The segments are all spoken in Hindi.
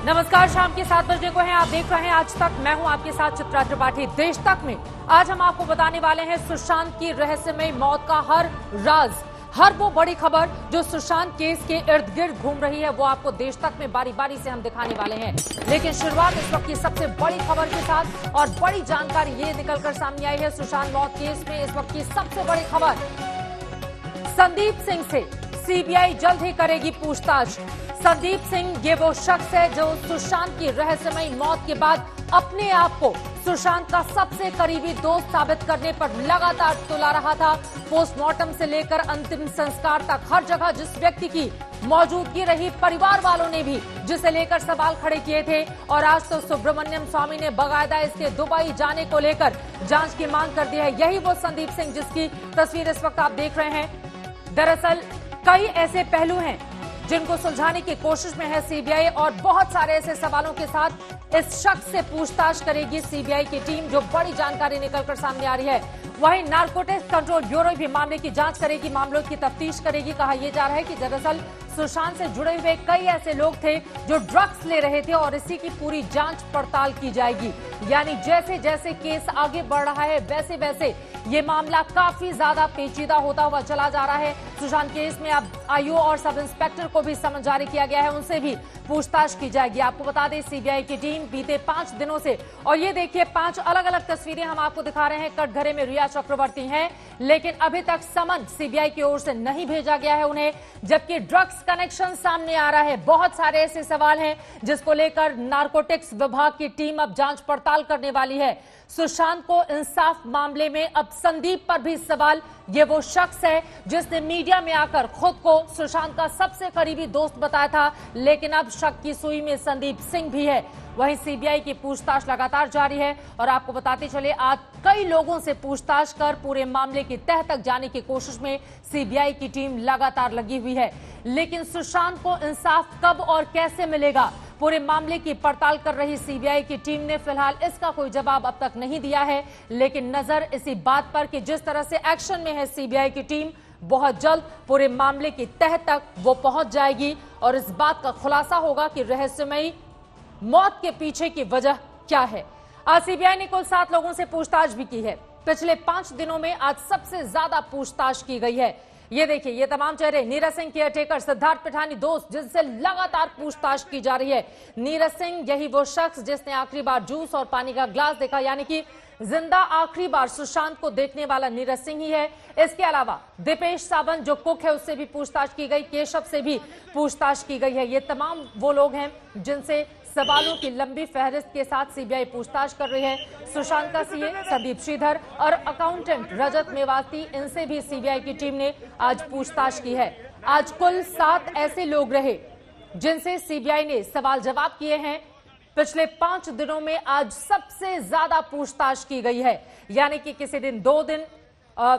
नमस्कार, शाम के 7 बजने को हैं। आप देख रहे हैं आज तक। मैं हूं आपके साथ चित्रा त्रिपाठी। देश तक में आज हम आपको बताने वाले हैं सुशांत की रहस्यमयी मौत का हर राज, हर वो बड़ी खबर जो सुशांत केस के इर्द गिर्द घूम रही है, वो आपको देश तक में बारी बारी से हम दिखाने वाले हैं। लेकिन शुरुआत इस वक्त की सबसे बड़ी खबर के साथ, और बड़ी जानकारी ये निकलकर सामने आई है सुशांत मौत केस में इस वक्त की सबसे बड़ी खबर। संदीप सिंह से सीबीआई जल्द ही करेगी पूछताछ। संदीप सिंह ये वो शख्स है जो सुशांत की रहस्यमयी मौत के बाद अपने आप को सुशांत का सबसे करीबी दोस्त साबित करने पर लगातार तुला रहा था। पोस्टमार्टम से लेकर अंतिम संस्कार तक हर जगह जिस व्यक्ति की मौजूदगी रही, परिवार वालों ने भी जिसे लेकर सवाल खड़े किए थे। और आज तो सुब्रमण्यम स्वामी ने बाकायदा इसके दुबई जाने को लेकर जांच की मांग कर दी है। यही वो संदीप सिंह जिसकी तस्वीर इस वक्त आप देख रहे हैं। दरअसल कई ऐसे पहलू हैं जिनको सुलझाने की कोशिश में है सीबीआई, और बहुत सारे ऐसे सवालों के साथ इस शख्स से पूछताछ करेगी सीबीआई की टीम, जो बड़ी जानकारी निकलकर सामने आ रही है। वहीं नारकोटिक्स कंट्रोल ब्यूरो भी मामले की जांच करेगी, मामलों की तफ्तीश करेगी। कहा यह जा रहा है कि दरअसल सुशांत से जुड़े हुए कई ऐसे लोग थे जो ड्रग्स ले रहे थे, और इसी की पूरी जांच पड़ताल की जाएगी। यानी जैसे जैसे केस आगे बढ़ रहा है वैसे वैसे ये मामला काफी ज्यादा पेचीदा होता हुआ चला जा रहा है। सुशांत केस में अब आईओ और सब इंस्पेक्टर को भी समन जारी किया गया है, उनसे भी पूछताछ की जाएगी। आपको बता दें सीबीआई की टीम बीते 5 दिनों से, और ये देखिए 5 अलग अलग तस्वीरें हम आपको दिखा रहे हैं। कटघरे में रिया चक्रवर्ती हैं, लेकिन अभी तक समन सीबीआई की ओर से नहीं भेजा गया है उन्हें, जबकि ड्रग्स कनेक्शन सामने आ रहा है। बहुत सारे ऐसे सवाल हैं जिसको लेकर नारकोटिक्स विभाग की टीम अब जांच पड़ताल करने वाली है। सुशांत को इंसाफ मामले में अब संदीप पर भी सवाल। ये वो शख्स है जिसने मीडिया में आकर खुद को सुशांत का सबसे करीबी दोस्त बताया था, लेकिन अब शक की सुई में संदीप सिंह भी है। वहीं सीबीआई की पूछताछ लगातार जारी है, और आपको बताते चले आज कई लोगों से पूछताछ कर पूरे मामले की तह तक जाने की कोशिश में सीबीआई की टीम लगातार लगी हुई है। लेकिन सुशांत को इंसाफ कब और कैसे मिलेगा, पूरे मामले की पड़ताल कर रही सीबीआई की टीम ने फिलहाल इसका कोई जवाब अब तक नहीं दिया है। लेकिन नजर इसी बात पर कि जिस तरह से एक्शन में है सीबीआई की टीम, बहुत जल्द पूरे मामले की तह तक वो पहुंच जाएगी, और इस बात का खुलासा होगा कि रहस्यमयी मौत के पीछे की वजह क्या है। आज सीबीआई ने कुल 7 लोगों से पूछताछ भी की है। पिछले 5 दिनों में आज सबसे ज्यादा पूछताछ की गई है। ये देखिए, ये तमाम चेहरे नीरज सिंह केयरटेकर, सिद्धार्थ पिठानी दोस्त, जिनसे लगातार पूछताछ की जा रही है। नीरज सिंह यही वो शख्स जिसने आखिरी बार जूस और पानी का ग्लास देखा, यानी कि जिंदा आखिरी बार सुशांत को देखने वाला नीरज सिंह ही है। इसके अलावा दीपेश सावंत जो कुक है, उससे भी पूछताछ की गई, केशव से भी पूछताछ की गई है। ये तमाम वो लोग हैं जिनसे सवालों की लंबी फहरिस्त के साथ सीबीआई पूछताछ कर रही है। सुशांत का सीए संदीप श्रीधर और अकाउंटेंट रजत मेवाती, इनसे भी सीबीआई की टीम ने आज पूछताछ की है। आज कुल 7 ऐसे लोग रहे जिनसे सीबीआई ने सवाल जवाब किए हैं। पिछले 5 दिनों में आज सबसे ज्यादा पूछताछ की गई है, यानी कि किसी दिन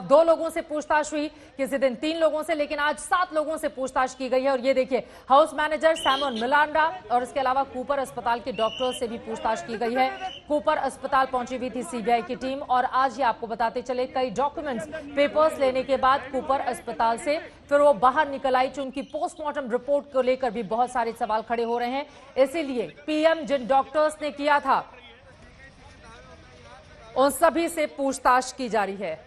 2 लोगों से पूछताछ हुई, किसी दिन 3 लोगों से, लेकिन आज 7 लोगों से पूछताछ की गई है। और ये देखिए, हाउस मैनेजर सैमन मिलांडा और इसके अलावा कूपर अस्पताल के डॉक्टर्स से भी पूछताछ की गई है। कूपर अस्पताल पहुंची हुई थी सीबीआई की टीम, और आज ही आपको बताते चले कई डॉक्यूमेंट्स, पेपर्स लेने के बाद कूपर अस्पताल से फिर वो बाहर निकल आई। उनकी पोस्टमार्टम रिपोर्ट को लेकर भी बहुत सारे सवाल खड़े हो रहे हैं। इसीलिए पीएम जिन डॉक्टर्स ने किया था उन सभी से पूछताछ की जा रही है।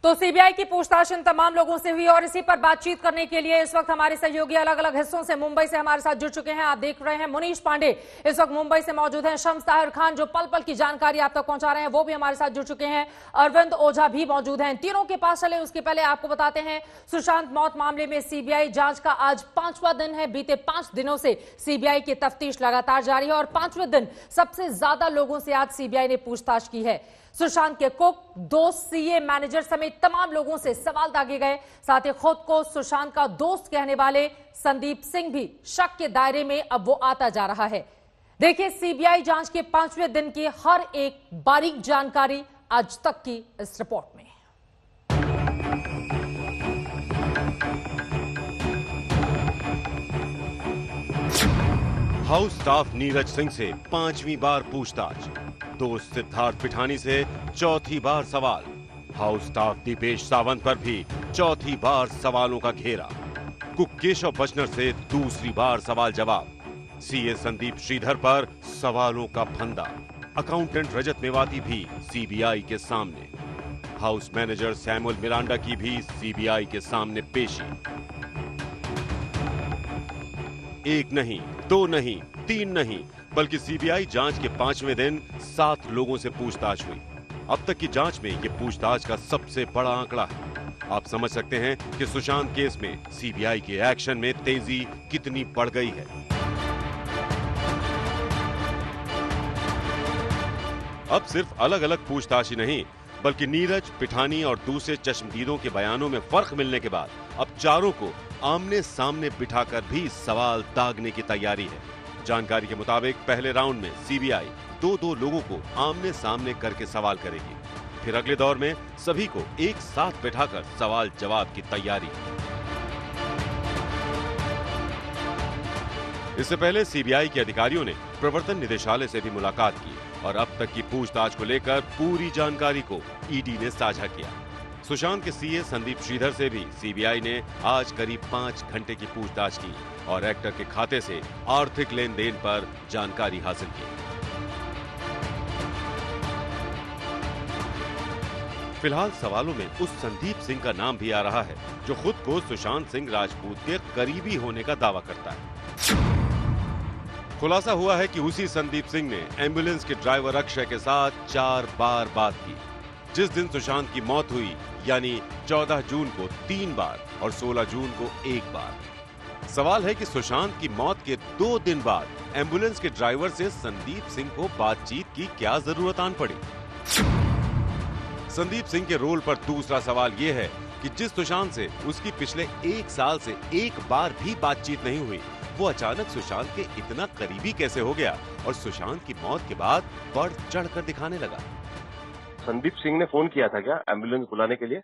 तो सीबीआई की पूछताछ इन तमाम लोगों से हुई, और इसी पर बातचीत करने के लिए इस वक्त हमारे सहयोगी अलग अलग हिस्सों से मुंबई से हमारे साथ जुड़ चुके हैं। आप देख रहे हैं मुनीश पांडे इस वक्त मुंबई से मौजूद हैं। शम्स ताहिर खान जो पल पल की जानकारी आप तक पहुंचा रहे हैं, वो भी हमारे साथ जुड़ चुके हैं। अरविंद ओझा भी मौजूद हैं। तीनों के पास चले उसके पहले आपको बताते हैं, सुशांत मौत मामले में सीबीआई जांच का आज 5वां दिन है। बीते 5 दिनों से सीबीआई की तफ्तीश लगातार जारी है, और 5वें दिन सबसे ज्यादा लोगों से आज सीबीआई ने पूछताछ की है। सुशांत के कुक, दोस्त, सीए, मैनेजर समेत तमाम लोगों से सवाल दागे गए। साथ ही खुद को सुशांत का दोस्त कहने वाले संदीप सिंह भी शक के दायरे में अब वो आता जा रहा है। देखिए, सीबीआई जांच के 5वें दिन की हर एक बारीक जानकारी आज तक की इस रिपोर्ट में। हाउस स्टाफ नीरज सिंह से 5वीं बार पूछताछ, दोस्त सिद्धार्थ पिठानी से 4थी बार सवाल, हाउस स्टाफ दीपेश सावंत पर भी चौथी बार सवालों का घेरा। कुक केशव बचनर से दूसरी बार सवाल जवाब। सीए संदीप श्रीधर पर सवालों का फंदा। अकाउंटेंट रजत मेवाती भी सीबीआई के सामने। हाउस मैनेजर सैमुअल मिरांडा की भी सीबीआई के सामने पेशी। एक नहीं, दो नहीं, तीन नहीं, बल्कि सीबीआई जांच के 5वें दिन 7 लोगों से पूछताछ हुई। अब तक की जांच में यह पूछताछ का सबसे बड़ा आंकड़ा है। आप समझ सकते हैं कि सुशांत केस में सीबीआई के एक्शन में तेजी कितनी बढ़ गई है। अब सिर्फ अलग अलग पूछताछ ही नहीं, बल्कि नीरज, पिठानी और दूसरे चश्मदीदों के बयानों में फर्क मिलने के बाद अब चारों को आमने सामने बिठाकर भी सवाल दागने की तैयारी है। जानकारी के मुताबिक पहले राउंड में सीबीआई 2-2 लोगों को आमने सामने करके सवाल करेगी। फिर अगले दौर में सभी को एक साथ बिठाकर सवाल जवाब की तैयारी। इससे पहले सीबीआई के अधिकारियों ने प्रवर्तन निदेशालय से भी मुलाकात की और अब तक की पूछताछ को लेकर पूरी जानकारी को ईडी ने साझा किया। सुशांत के सीए संदीप श्रीधर से भी सीबीआई ने आज करीब 5 घंटे की पूछताछ की और एक्टर के खाते से आर्थिक लेन देन पर जानकारी हासिल की। फिलहाल सवालों में उस संदीप सिंह का नाम भी आ रहा है जो खुद को सुशांत सिंह राजपूत के करीबी होने का दावा करता है। खुलासा हुआ है कि उसी संदीप सिंह ने एम्बुलेंस के ड्राइवर अक्षय के साथ 4 बार बात की। जिस दिन सुशांत की मौत हुई यानी 14 जून को 3 बार और 16 जून को 1 बार। सवाल है कि सुशांत की मौत के 2 दिन बाद एम्बुलेंस के ड्राइवर से संदीप सिंह को बातचीत की क्या जरूरत आन पड़ी। संदीप सिंह के रोल पर दूसरा सवाल यह है कि जिस सुशांत से उसकी पिछले 1 साल से 1 बार भी बातचीत नहीं हुई, वो अचानक सुशांत के इतना करीबी कैसे हो गया और सुशांत की मौत के बाद बढ़ चढ़कर दिखाने लगा। संदीप सिंह ने फोन किया था क्या एम्बुलेंस बुलाने के लिए?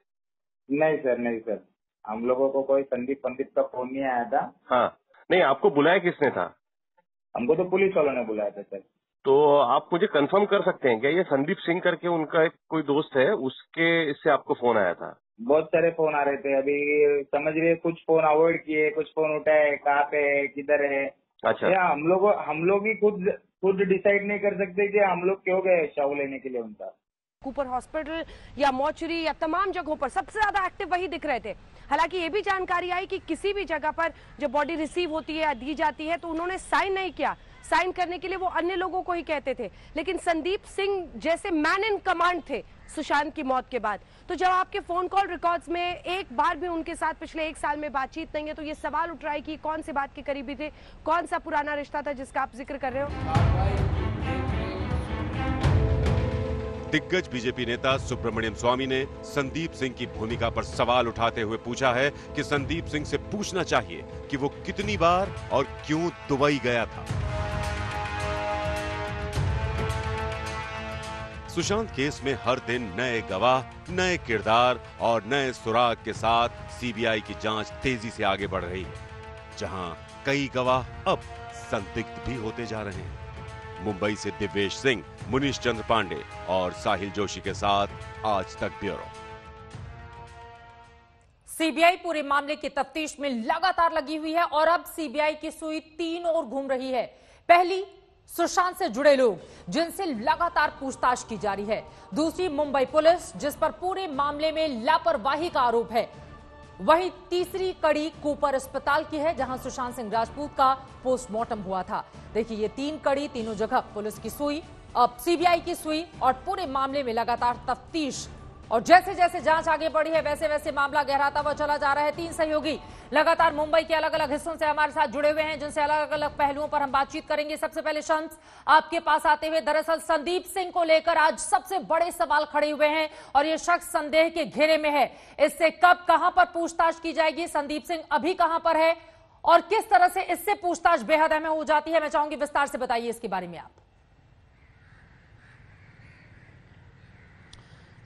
नहीं सर, हम लोगों को कोई संदीप का फोन नहीं आया था। हाँ, नहीं, आपको बुलाया किसने था? हमको तो पुलिस वालों ने बुलाया था सर। तो आप मुझे कंफर्म कर सकते हैं क्या ये संदीप सिंह करके उनका एक कोई दोस्त है, उसके इससे आपको फोन आया था? बहुत सारे फोन आ रहे थे, अभी समझ रहे, कुछ फोन अवॉइड किए, कुछ फोन उठाए, कहाँ पे है, किधर है। अच्छा, हम लोग ही खुद डिसाइड नहीं कर सकते कि हम लोग क्यों गए शव लेने के लिए उनका। कूपर हॉस्पिटल या मॉर्चरी या तमाम जगहों पर सबसे ज्यादा एक्टिव वही दिख रहे थे। हालांकि ये भी जानकारी आई कि किसी भी जगह पर जब बॉडी रिसीव होती है या दी जाती है तो उन्होंने साइन नहीं किया। साइन करने के लिए वो अन्य लोगों को ही कहते थे, लेकिन संदीप सिंह जैसे मैन इन कमांड थे सुशांत की मौत के बाद। तो जब आपके फोन कॉल रिकॉर्ड्स में एक बार भी उनके साथ पिछले 1 साल में बातचीत नहीं है, तो ये सवाल उठ रहा है कि कौन सी बात के करीबी थे, कौन सा पुराना रिश्ता था जिसका आप जिक्र कर रहे हो। दिग्गज बीजेपी नेता सुब्रमण्यम स्वामी ने संदीप सिंह की भूमिका पर सवाल उठाते हुए पूछा है कि संदीप सिंह से पूछना चाहिए कि वो कितनी बार और क्यों दुबई गया था। सुशांत केस में हर दिन नए गवाह, नए किरदार और नए सुराग के साथ सीबीआई की जांच तेजी से आगे बढ़ रही है, जहां कई गवाह अब संदिग्ध भी होते जा रहे हैं। मुंबई से दिव्येश सिंह, मुनीश चंद्र पांडे और साहिल जोशी के साथ आज तक ब्यूरो। सीबीआई पूरे मामले की तफ्तीश में लगातार लगी हुई है और अब सीबीआई की सुई 3 ओर घूम रही है। पहली, सुशांत से जुड़े लोग जिनसे लगातार पूछताछ की जा रही है। दूसरी, मुंबई पुलिस जिस पर पूरे मामले में लापरवाही का आरोप है। वहीं तीसरी कड़ी कूपर अस्पताल की है जहां सुशांत सिंह राजपूत का पोस्टमार्टम हुआ था। देखिए, ये 3 कड़ी, तीनों जगह पुलिस की सुई, अब सीबीआई की सुई और पूरे मामले में लगातार तफ्तीश। और जैसे जैसे जांच आगे बढ़ी है वैसे वैसे मामला गहराता हुआ चला जा रहा है। 3 सहयोगी लगातार मुंबई के अलग अलग हिस्सों से हमारे साथ जुड़े हुए हैं जिनसे अलग अलग पहलुओं पर हम बातचीत करेंगे। सबसे पहले शम्स, आपके पास आते हुए, दरअसल संदीप सिंह को लेकर आज सबसे बड़े सवाल खड़े हुए हैं और ये शख्स संदेह के घेरे में है। इससे कब, कहां पर पूछताछ की जाएगी? संदीप सिंह अभी कहां पर है और किस तरह से इससे पूछताछ बेहद अहम हो जाती है? मैं चाहूंगी विस्तार से बताइए इसके बारे में आप।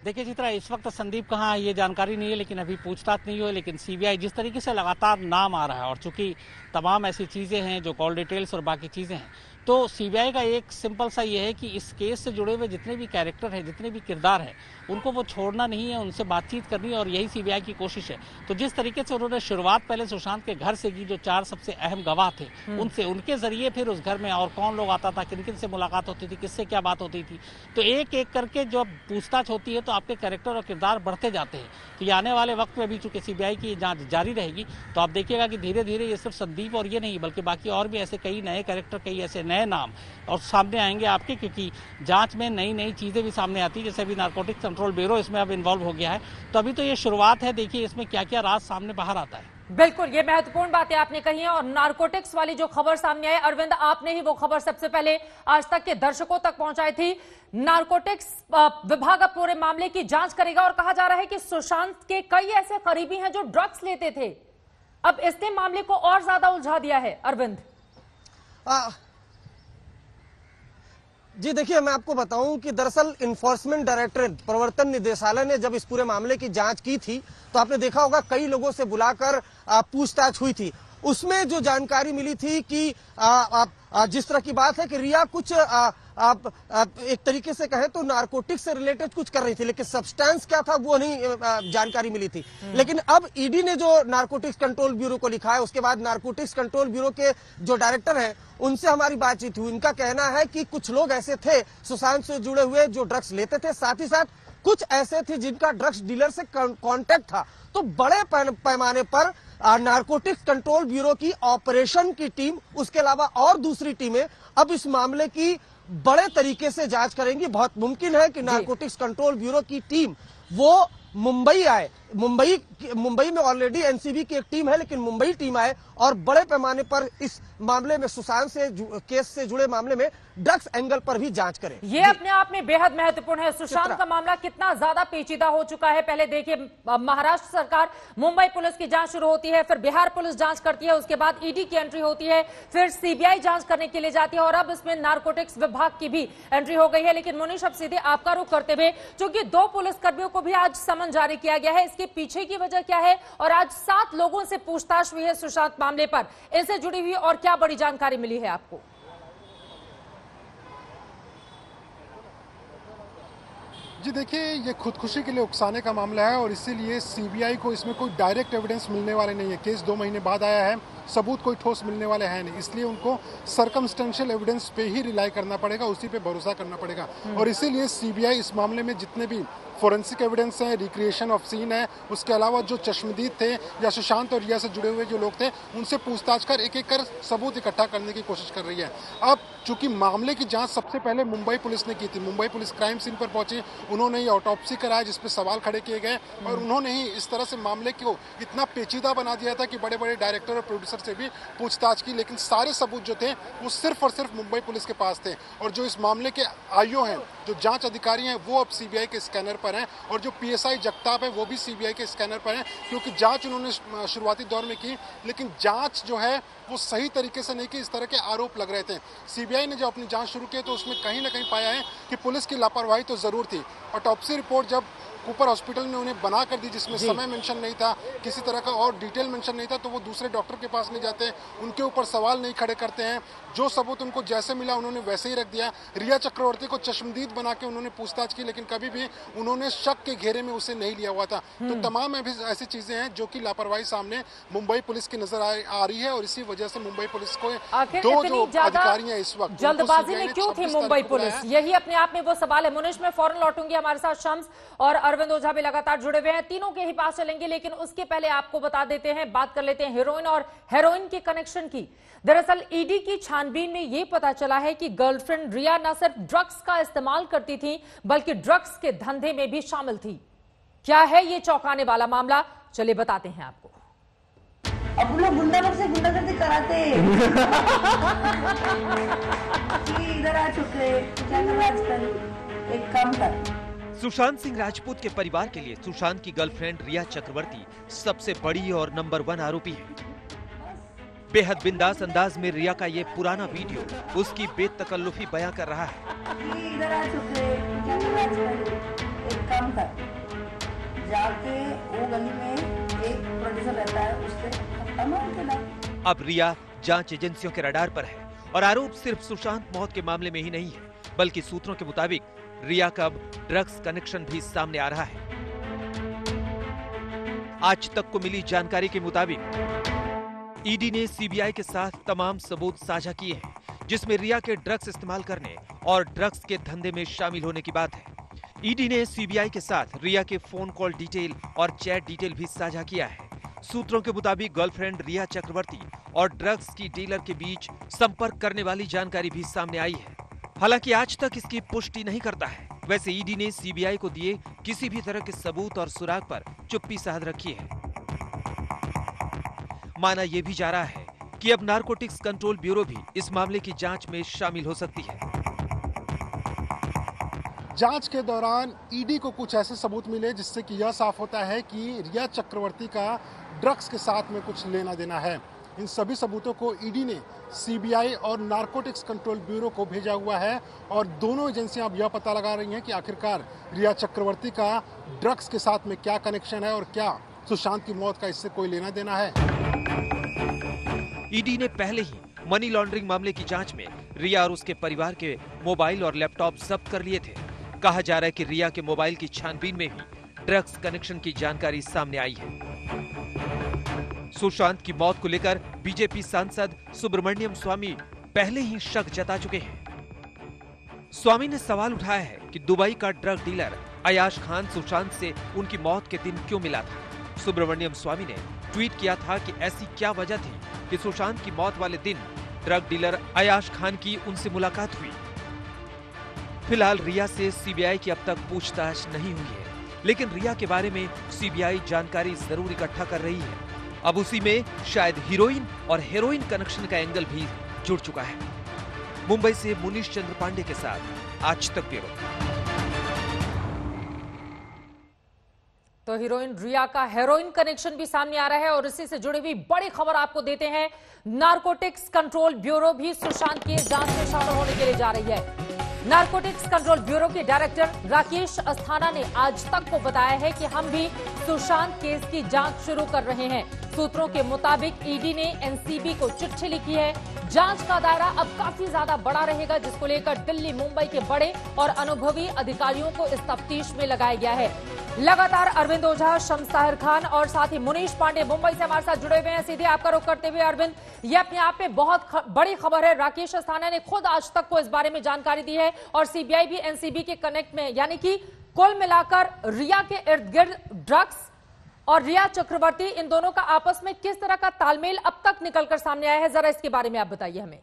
देखिए चित्रा, इस वक्त संदीप कहाँ है ये जानकारी नहीं है, लेकिन अभी पूछताछ नहीं हुई। लेकिन सीबीआई जिस तरीके से लगातार नाम आ रहा है और चूंकि तमाम ऐसी चीज़ें हैं जो कॉल डिटेल्स और बाकी चीज़ें हैं, तो सीबीआई का एक सिंपल सा ये है कि इस केस से जुड़े हुए जितने भी कैरेक्टर हैं, जितने भी किरदार हैं, उनको वो छोड़ना नहीं है, उनसे बातचीत करनी है और यही सीबीआई की कोशिश है। तो जिस तरीके से उन्होंने शुरुआत पहले सुशांत के घर से की, जो 4 सबसे अहम गवाह थे उनसे, उनके जरिए फिर उस घर में और कौन लोग आता था, किन किन से मुलाकात होती थी, किससे क्या बात होती थी, तो एक एक करके जब पूछताछ होती है तो आपके कैरेक्टर और किरदार बढ़ते जाते हैं। तो ये आने वाले वक्त में भी चूंकि सीबीआई की जांच जारी रहेगी तो आप देखिएगा कि धीरे धीरे ये सिर्फ संदीप और ये नहीं बल्कि बाकी और भी ऐसे कई नए कैरेक्टर, कई ऐसे नए नाम और सामने आएंगे आपके, क्योंकि जांच में नई नई चीजें भी सामने आती है। जैसे अभी नारकोटिक्स कंट्रोल ब्यूरो इसमें अब इन्वॉल्व हो गया है, तो अभी तो ये शुरुआत है, देखिए इसमें क्या क्या राज सामने बाहर आता है। बिल्कुल, ये महत्वपूर्ण बातें आपने कही हैं और नारकोटिक्स वाली जो खबर सामने आई, अरविंद आपने ही वो खबर सबसे पहले आज तक के दर्शकों तक पहुंचाई थी। नारकोटिक्स विभाग अब पूरे मामले की जांच करेगा और कहा जा रहा है कि सुशांत के कई ऐसे करीबी हैं जो ड्रग्स लेते थे। अब इसने मामले को और ज्यादा उलझा दिया है। अरविंद जी देखिए, मैं आपको बताऊं कि दरअसल इन्फोर्समेंट डायरेक्टरेट प्रवर्तन निदेशालय ने जब इस पूरे मामले की जांच की थी तो आपने देखा होगा कई लोगों से बुलाकर पूछताछ हुई थी। उसमें जो जानकारी मिली थी कि जिस तरह की बात है कि रिया कुछ आप एक तरीके से कहें तो नारकोटिक्स से रिलेटेड कुछ कर रही थी, लेकिन सब्सटेंस क्या था वो नहीं जानकारी मिली थी। लेकिन अब ईडी ने जो नारकोटिक्स कंट्रोल ब्यूरो को लिखा है, उसके बाद नारकोटिक्स कंट्रोल ब्यूरो के जो डायरेक्टर हैं उनसे हमारी बातचीत हुई। उनका कहना है कि कुछ लोग ऐसे थे सुशांत से जुड़े हुए जो ड्रग्स लेते थे, साथ ही साथ कुछ ऐसे थे जिनका ड्रग्स डीलर से कॉन्टेक्ट था। तो बड़े पैमाने पर नारकोटिक्स कंट्रोल ब्यूरो की ऑपरेशन की टीम, उसके अलावा और दूसरी टीमें अब इस मामले की बड़े तरीके से जांच करेंगी। बहुत मुमकिन है कि नारकोटिक्स कंट्रोल ब्यूरो की टीम वो मुंबई आए। मुंबई में ऑलरेडी एनसीबी की एक टीम है, लेकिन मुंबई टीम आए और बड़े पैमाने पर इस मामले में सुशांत से केस से जुड़े मामले में ड्रग्स एंगल पर भी जांच करें। ये अपने आप में बेहद महत्वपूर्ण है। सुशांत का मामला कितना ज्यादा पेचीदा हो चुका है। पहले देखिए, महाराष्ट्र सरकार, मुंबई पुलिस की जांच शुरू होती है, फिर बिहार पुलिस जांच करती है, उसके बाद ईडी की एंट्री होती है, फिर सीबीआई जांच करने के लिए जाती है और अब इसमें नारकोटिक्स विभाग की भी एंट्री हो गई है। लेकिन मुनीश, अब सीधे आपका रुख करते हुए, क्योंकि 2 पुलिसकर्मियों को भी आज समन जारी किया गया है, इसके पीछे की वजह क्या है और आज 7 लोगों से पूछताछ हुई है सुशांत मामले पर, इससे जुड़ी हुई और क्या बड़ी जानकारी मिली है आपको? जी देखिए, ये खुदकुशी के लिए उकसाने का मामला है और इसीलिए सीबीआई को इसमें कोई डायरेक्ट एविडेंस मिलने वाले नहीं है। केस 2 महीने बाद आया है, सबूत कोई ठोस मिलने वाले हैं नहीं, इसलिए उनको सर्कमस्टेंशियल एविडेंस पे ही रिलाई करना पड़ेगा, उसी पे भरोसा करना पड़ेगा। और इसीलिए सीबीआई इस मामले में जितने भी फोरेंसिक एविडेंस है, रिक्रिएशन ऑफ सीन है, उसके अलावा जो चश्मदीद थे या सुशांत और रिया से जुड़े हुए जो लोग थे उनसे पूछताछ कर एक एक कर सबूत इकट्ठा करने की कोशिश कर रही है। अब चूंकि मामले की जांच सबसे पहले मुंबई पुलिस ने की थी, मुंबई पुलिस क्राइम सीन पर पहुंची, उन्होंने ही ऑटोप्सी कराया जिसपे सवाल खड़े किए गए और उन्होंने ही इस तरह से मामले को इतना पेचीदा बना दिया था कि बड़े बड़े डायरेक्टर और प्रोड्यूसर से भी पूछताछ की, लेकिन सारे सबूत जो थे वो सिर्फ और सिर्फ मुंबई पुलिस के पास थे। और जो इस मामले के आईओ हैं, जो जांच अधिकारी हैं, वो अब सीबीआई के स्कैनर पर हैं और जो पीएसआई जगताप है वो भी सीबीआई के स्कैनर पर हैं, क्योंकि जांच उन्होंने शुरुआती दौर में की, लेकिन जांच जो है वो सही तरीके से नहीं की, इस तरह के आरोप लग रहे थे। सीबीआई ने जब अपनी जांच शुरू की तो उसमें कहीं ना कहीं पाया है कि पुलिस की लापरवाही तो जरूर थी। ऑटोप्सी रिपोर्ट जब कूपर हॉस्पिटल ने उन्हें बना कर दी, जिसमें समय मेंशन नहीं था, किसी तरह का और डिटेल मेंशन नहीं था, तो वो दूसरे डॉक्टर के पास नहीं जाते, उनके ऊपर सवाल नहीं खड़े करते हैं। जो सबूत उनको जैसे मिला उन्होंने वैसे ही रख दिया। रिया चक्रवर्ती को चश्मदीद बना के उन्होंने पूछताछ की, लेकिन कभी भी उन्होंने शक के घेरे में उसे नहीं लिया हुआ था। तो तमाम ऐसी चीजें हैं जो कि लापरवाही सामने मुंबई पुलिस की नजर आ रही है और इसी वजह से मुंबई पुलिस को दो जो अधिकारी हैं इस वक्त, जल्दबाजी में क्यों थी मुंबई पुलिस, यही अपने आप में वो सवाल है। मुनीश, में फौरन लौटूंगी, हमारे साथ शम्स और अरविंद ओझा भी लगातार जुड़े हुए हैं, तीनों के ही पास चलेंगे, लेकिन उसके पहले आपको बता देते हैं, बात कर लेते हैं हीरोइन और हेरोइन के कनेक्शन की। दरअसल ईडी की छानबीन में यह पता चला है कि गर्लफ्रेंड रिया न सिर्फ ड्रग्स का इस्तेमाल करती थी बल्कि ड्रग्स के धंधे में भी शामिल थी। क्या है ये चौंकाने वाला मामला, चलिए बताते हैं आपको। अब लोग गुंडागर्दी से गुंडागर्दी कराते इधर आ चुके, आजकल एक काम कर। सुशांत सिंह राजपूत के परिवार के लिए सुशांत की गर्लफ्रेंड रिया चक्रवर्ती सबसे बड़ी और नंबर 1 आरोपी है। बेहद बिंदास अंदाज में रिया का ये पुराना वीडियो उसकी बेतकल्लुफी बयां कर रहा है। इधर आ चुके, एक काम कर, जाके वो गली में एक प्रोड्यूसर रहता है, उससे अब रिया जांच एजेंसियों के रडार पर है और आरोप सिर्फ सुशांत मौत के मामले में ही नहीं है, बल्कि सूत्रों के मुताबिक रिया का ड्रग्स कनेक्शन भी सामने आ रहा है। आज तक को मिली जानकारी के मुताबिक ईडी ने सीबीआई के साथ तमाम सबूत साझा किए हैं, जिसमें रिया के ड्रग्स इस्तेमाल करने और ड्रग्स के धंधे में शामिल होने की बात है। ईडी ने सीबीआई के साथ रिया के फोन कॉल डिटेल और चैट डिटेल भी साझा किया है। सूत्रों के मुताबिक गर्लफ्रेंड रिया चक्रवर्ती और ड्रग्स की डीलर के बीच संपर्क करने वाली जानकारी भी सामने आई है। हालांकि आज तक इसकी पुष्टि नहीं करता है। वैसे ईडी ने सीबीआई को दिए किसी भी तरह के सबूत और सुराग पर चुप्पी साध रखी है। माना यह भी जा रहा है कि अब नारकोटिक्स कंट्रोल ब्यूरो भी इस मामले की जांच में शामिल हो सकती है। जांच के दौरान ईडी को कुछ ऐसे सबूत मिले जिससे कि यह साफ होता है कि रिया चक्रवर्ती का ड्रग्स के साथ में कुछ लेना देना है। इन सभी सबूतों को ईडी ने सीबीआई और नारकोटिक्स कंट्रोल ब्यूरो को भेजा हुआ है और दोनों एजेंसियां अब यह पता लगा रही हैं कि आखिरकार रिया चक्रवर्ती का ड्रग्स के साथ में क्या कनेक्शन है और क्या सुशांत की मौत का इससे कोई लेना देना है। ईडी ने पहले ही मनी लॉन्ड्रिंग मामले की जांच में रिया और उसके परिवार के मोबाइल और लैपटॉप जब्त कर लिए थे। कहा जा रहा है कि रिया के मोबाइल की छानबीन में भी ड्रग्स कनेक्शन की जानकारी सामने आई है। सुशांत की मौत को लेकर बीजेपी सांसद सुब्रमण्यम स्वामी पहले ही शक जता चुके हैं। स्वामी ने सवाल उठाया है कि दुबई का ड्रग डीलर अयाश खान सुशांत से उनकी मौत के दिन क्यों मिला था। सुब्रमण्यम स्वामी ने ट्वीट किया था कि ऐसी क्या वजह थी कि सुशांत की मौत वाले दिन ड्रग डीलर अयाश खान की उनसे मुलाकात हुई। फिलहाल रिया से सीबीआई की अब तक पूछताछ नहीं हुई है, लेकिन रिया के बारे में सीबीआई जानकारी जरूर इकट्ठा कर रही है। अब उसी में शायद हीरोइन और हेरोइन कनेक्शन का एंगल भी जुड़ चुका है। मुंबई से मुनीश चंद्र पांडे के साथ आज तक ब्यूरो। तो हीरोइन रिया का हेरोइन कनेक्शन भी सामने आ रहा है और इसी से जुड़ी हुई बड़ी खबर आपको देते हैं। नारकोटिक्स कंट्रोल ब्यूरो भी सुशांत की जांच में शामिल होने के लिए जा रही है। नारकोटिक्स कंट्रोल ब्यूरो के डायरेक्टर राकेश अस्थाना ने आज तक को बताया है कि हम भी सुशांत केस की जांच शुरू कर रहे हैं। सूत्रों के मुताबिक ईडी ने एनसीबी को चिट्ठी लिखी है। जांच का दायरा अब काफी ज्यादा बड़ा रहेगा, जिसको लेकर दिल्ली मुंबई के बड़े और अनुभवी अधिकारियों को इस तफ्तीश में लगाया गया है। लगातार अरविंद ओझा, शम्स ताहिर खान और साथ ही मुनीश पांडे मुंबई से हमारे साथ जुड़े हुए हैं। सीधे आपका रुख करते हुए अरविंद, यह अपने आप में बहुत बड़ी खबर है। राकेश अस्थाना ने खुद आज तक को इस बारे में जानकारी दी है और सीबीआई भी एनसीबी के कनेक्ट में, यानी कि कुल मिलाकर रिया के इर्द गिर्द ड्रग्स और रिया चक्रवर्ती, इन दोनों का आपस में किस तरह का तालमेल अब तक निकलकर सामने आया है, जरा इसके बारे में आप बताइए हमें।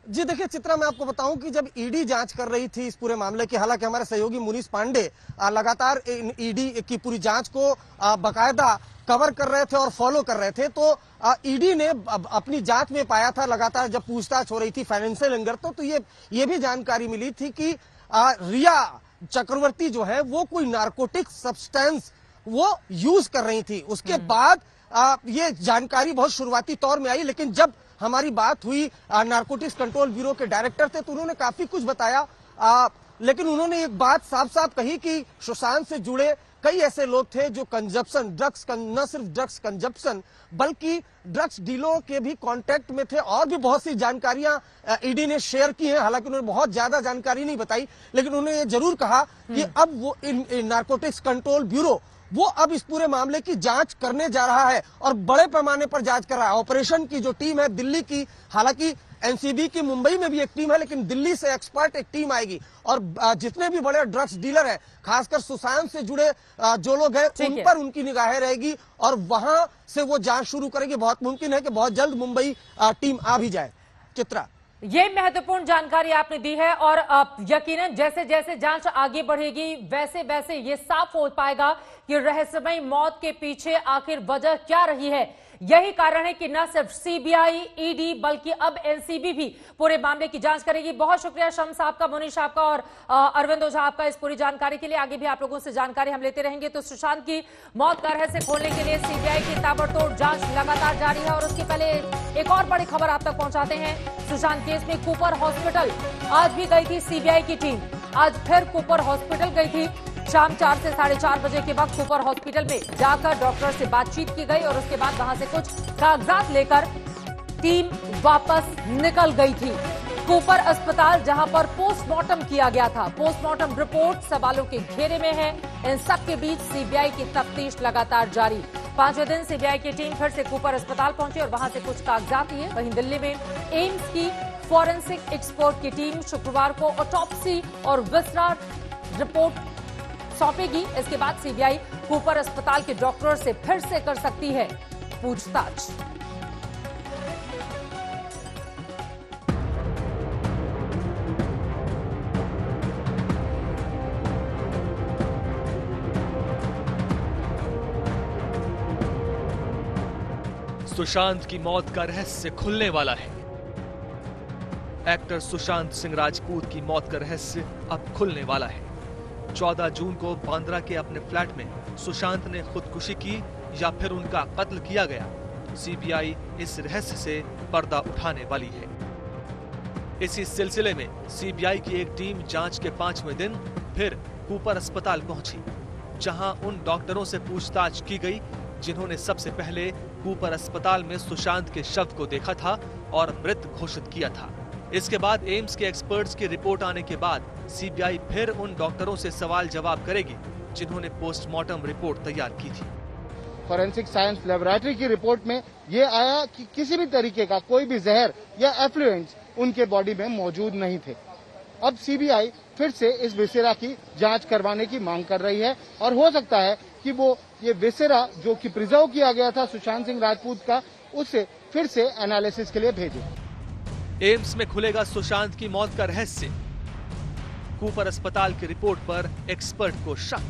जी देखिए चित्रा, मैं आपको बताऊं कि जब ईडी जांच कर रही थी इस पूरे मामले की, हालांकि हमारे सहयोगी मुनीश पांडे लगातार ईडी की पूरी जांच को बाकायदा कवर कर रहे थे और फॉलो कर रहे थे, तो ईडी ने अपनी जांच में पाया था, लगातार जब पूछताछ हो रही थी फाइनेंशियल एंगल, तो ये भी जानकारी मिली थी कि रिया चक्रवर्ती जो है वो कोई नारकोटिक सब्सटेंस वो यूज कर रही थी। उसके बाद ये जानकारी बहुत शुरुआती तौर में आई, लेकिन जब हमारी बात हुई नारकोटिक्स कंट्रोल ब्यूरो के डायरेक्टर थे तो उन्होंने काफी कुछ बताया, लेकिन उन्होंने एक बात साफ साफ कही कि सुशांत से जुड़े कई ऐसे लोग थे जो कंजप्शन ड्रग्स, न सिर्फ ड्रग्स कंजप्शन बल्कि ड्रग्स डीलरों के भी कांटेक्ट में थे। और भी बहुत सी जानकारियां ईडी ने शेयर की हैं, हालांकि उन्होंने बहुत ज्यादा जानकारी नहीं बताई, लेकिन उन्होंने ये जरूर कहा कि अब वो नारकोटिक्स कंट्रोल ब्यूरो वो अब इस पूरे मामले की जांच करने जा रहा है और बड़े पैमाने पर जांच कर रहा है। ऑपरेशन की जो टीम है दिल्ली की, हालांकि एनसीबी की मुंबई में भी एक टीम है, लेकिन दिल्ली से एक्सपर्ट एक टीम आएगी और जितने भी बड़े ड्रग्स डीलर हैं, खासकर सुशांत से जुड़े जो लोग हैं, उन पर उनकी निगाहें रहेगी और वहां से वो जांच शुरू करेगी। बहुत मुमकिन है कि बहुत जल्द मुंबई टीम आ भी जाए। चित्रा, ये महत्वपूर्ण जानकारी आपने दी है और यकीनन जैसे जैसे जांच आगे बढ़ेगी वैसे वैसे ये साफ हो पाएगा कि रहस्यमयी मौत के पीछे आखिर वजह क्या रही है। यही कारण है कि न सिर्फ सीबीआई, ईडी बल्कि अब एनसीबी भी पूरे मामले की जांच करेगी। बहुत शुक्रिया शम्स आपका, मुनीश आपका और अरविंद ओझा आपका इस पूरी जानकारी के लिए। आगे भी आप लोगों से जानकारी हम लेते रहेंगे। तो सुशांत की मौत का रहस्य खोलने के लिए सीबीआई की ताबड़तोड़ जांच लगातार जारी है और उसके पहले एक और बड़ी खबर आप तक पहुंचाते हैं। सुशांत केस में कूपर हॉस्पिटल आज भी गई थी सीबीआई की टीम, आज फिर कूपर हॉस्पिटल गई थी। शाम 4 से 4:30 बजे के वक्त कूपर हॉस्पिटल में जाकर डॉक्टर से बातचीत की गई और उसके बाद वहां से कुछ कागजात लेकर टीम वापस निकल गई थी। कूपर अस्पताल जहां पर पोस्टमार्टम किया गया था, पोस्टमार्टम रिपोर्ट सवालों के घेरे में है। इन सब के बीच सीबीआई की तफ्तीश लगातार जारी। 5वें दिन सीबीआई की टीम फिर से कूपर अस्पताल पहुंची और वहां से कुछ कागजात लिए। वहीं दिल्ली में एम्स की फॉरेंसिक एक्सपर्ट की टीम शुक्रवार को ऑटोप्सी और विसरा रिपोर्ट सौंपेगी। इसके बाद सीबीआई कूपर अस्पताल के डॉक्टर से फिर से कर सकती है पूछताछ। सुशांत की मौत का रहस्य खुलने वाला है। एक्टर सुशांत सिंह राजपूत की मौत का रहस्य अब खुलने वाला है। 14 जून को बांद्रा के अपने फ्लैट में सुशांत ने खुदकुशी की या फिर उनका कत्ल किया गया, सीबीआई इस रहस्य से पर्दा उठाने वाली है। इसी सिलसिले में सीबीआई की एक टीम जांच के 5वें दिन फिर कूपर अस्पताल पहुंची, जहां उन डॉक्टरों से पूछताछ की गई जिन्होंने सबसे पहले कूपर अस्पताल में सुशांत के शव को देखा था और मृत घोषित किया था। इसके बाद एम्स के एक्सपर्ट्स की रिपोर्ट आने के बाद सीबीआई फिर उन डॉक्टरों से सवाल जवाब करेगी जिन्होंने पोस्टमार्टम रिपोर्ट तैयार की थी। फॉरेंसिक साइंस लैबोरेटरी की रिपोर्ट में ये आया कि किसी भी तरीके का कोई भी जहर या एफ्लुएंट्स उनके बॉडी में मौजूद नहीं थे। अब सीबीआई फिर से इस विसेरा की जांच करवाने की मांग कर रही है और हो सकता है कि वो ये विसेरा जो कि प्रिजर्व किया गया था सुशांत सिंह राजपूत का, उसे फिर से एनालिसिस के लिए भेजे। एम्स में खुलेगा सुशांत की मौत का रहस्य। कूपर अस्पताल की रिपोर्ट पर एक्सपर्ट को शक।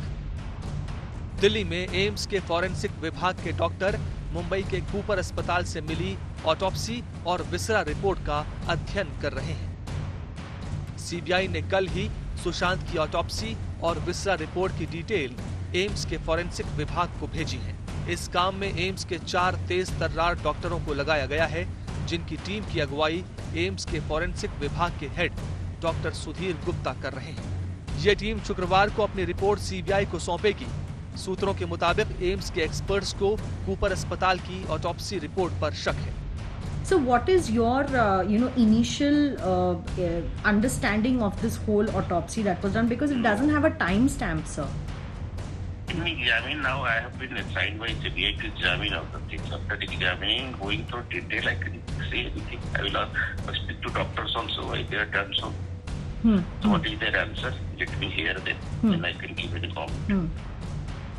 दिल्ली में एम्स के फॉरेंसिक विभाग के डॉक्टर मुंबई के कूपर अस्पताल से मिली ऑटोप्सी और विसरा रिपोर्ट का अध्ययन कर रहे हैं। सीबीआई ने कल ही सुशांत की ऑटोप्सी और विसरा रिपोर्ट की डिटेल एम्स के फॉरेंसिक विभाग को भेजी है। इस काम में एम्स के 4 तेज तर्रार डॉक्टरों को लगाया गया है, जिनकी टीम की अगुवाई एम्स के फॉरेंसिक विभाग के हेड डॉक्टर सुधीर गुप्ता कर रहे हैं। ये टीम शुक्रवार को अपनी रिपोर्ट सीबीआई को सौंपेगी। सूत्रों के मुताबिक एम्स के एक्सपर्ट्स को कूपर अस्पताल की ऑटोप्सी रिपोर्ट पर शक है। So what is your initial understanding of this whole autopsy that was done, because it doesn't have a time stamp, sir? Examine now. I have been assigned by CBI to examine all the things. After examining, going through detail, I can say anything. I will speak to doctors also why they are done so. So what is their answer? Let me hear them, and I can give it a comment.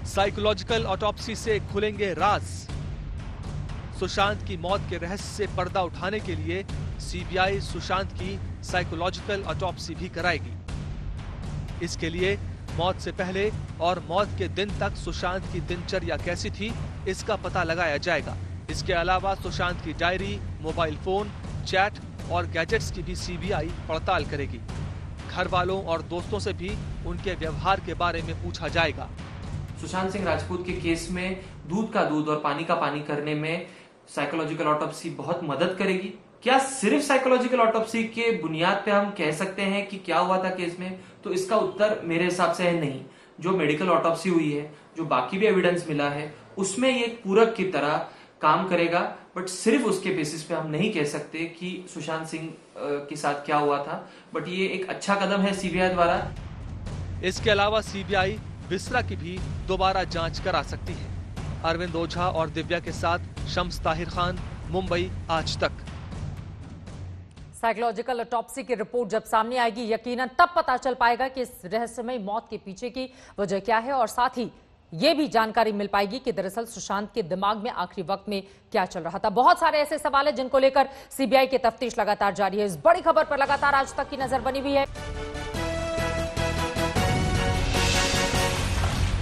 Psychological autopsy से खुलेंगे राज। सुशांत की मौत के रहस्य से पर्दा उठाने के लिए सीबीआई सुशांत की साइकोलॉजिकल ऑटोप्सी भी कराएगी। इसके लिए मौत से पहले और मौत के दिन तक सुशांत की दिनचर्या कैसी थी, इसका पता लगाया जाएगा। इसके अलावा सुशांत की डायरी, मोबाइल फोन, चैट और गैजेट्स की भी सीबीआई पड़ताल करेगी। घर वालों और दोस्तों से भी उनके व्यवहार के बारे में पूछा जाएगा। सुशांत सिंह राजपूत के केस में दूध का दूध और पानी का पानी करने में साइकोलॉजिकल ऑटोप्सी बहुत मदद करेगी। क्या सिर्फ साइकोलॉजिकल ऑटोप्सी के बुनियाद पे हम कह सकते हैं कि क्या हुआ था केस में? तो इसका उत्तर मेरे हिसाब से है नहीं। जो मेडिकल ऑटोप्सी हुई है, जो बाकी भी एविडेंस मिला है, उसमें ये एक पूरक की तरह काम करेगा, बट सिर्फ उसके बेसिस पे हम नहीं कह सकते कि सुशांत सिंह के साथ क्या हुआ था। बट ये एक अच्छा कदम है सीबीआई द्वारा। इसके अलावा सीबीआई विसरा की भी दोबारा जांच करा सकती है। अरविंद ओझा और दिव्या के साथ शम्स ताहिर खान, मुंबई आज तक। साइकोलॉजिकल ऑटोप्सी की रिपोर्ट जब सामने आएगी, यकीनन तब पता चल पाएगा कि इस रहस्यमय मौत के पीछे की वजह क्या है, और साथ ही ये भी जानकारी मिल पाएगी कि दरअसल सुशांत के दिमाग में आखिरी वक्त में क्या चल रहा था। बहुत सारे ऐसे सवाल हैं जिनको लेकर सीबीआई की तफ्तीश लगातार जारी है। इस बड़ी खबर पर लगातार आज तक की नजर बनी हुई है।